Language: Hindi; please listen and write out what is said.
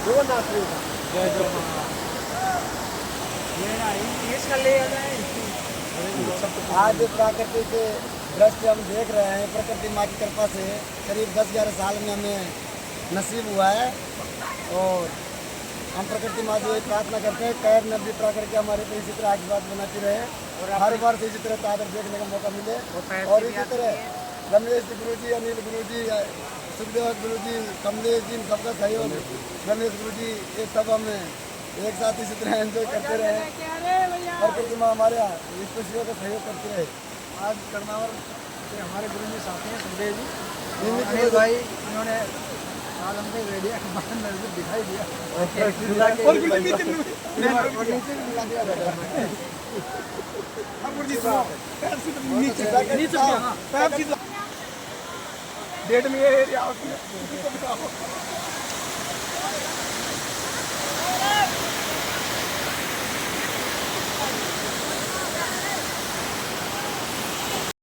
जय आज प्राकृतिक दृश्य हम देख रहे हैं, प्रकृति माँ की कृपा से करीब 10-11 साल में हमें नसीब हुआ है। और हम प्रकृति माँ से प्रार्थना करते हैं कैर नदी प्राकृतिक के हमारे पे इसी तरह आशीर्वाद बनाती रहे और हर बार से इसी तरह चादर देखने का मौका मिले। और इसी तरह रमेश गुरु जी, अनिल गुरु जी, सुखदेव गुरु जी, कमलेश जी, सबका सहयोग, रमेश गुरु जी, ये सब हम एक साथ इसी तरह एंजॉय करते रहे। प्रकृति माँ हमारे विश्वसियों का सहयोग करते रहे। आज कर्नावर से हमारे गुरु जी साथ हैं, सुखदेव जी, अनिल भाई, इन्होंने आज हमको रेडिया के बारे में दिखाई दिया और नीचे भी मिला दिया जाता है। नीचे डेट में ये एरिया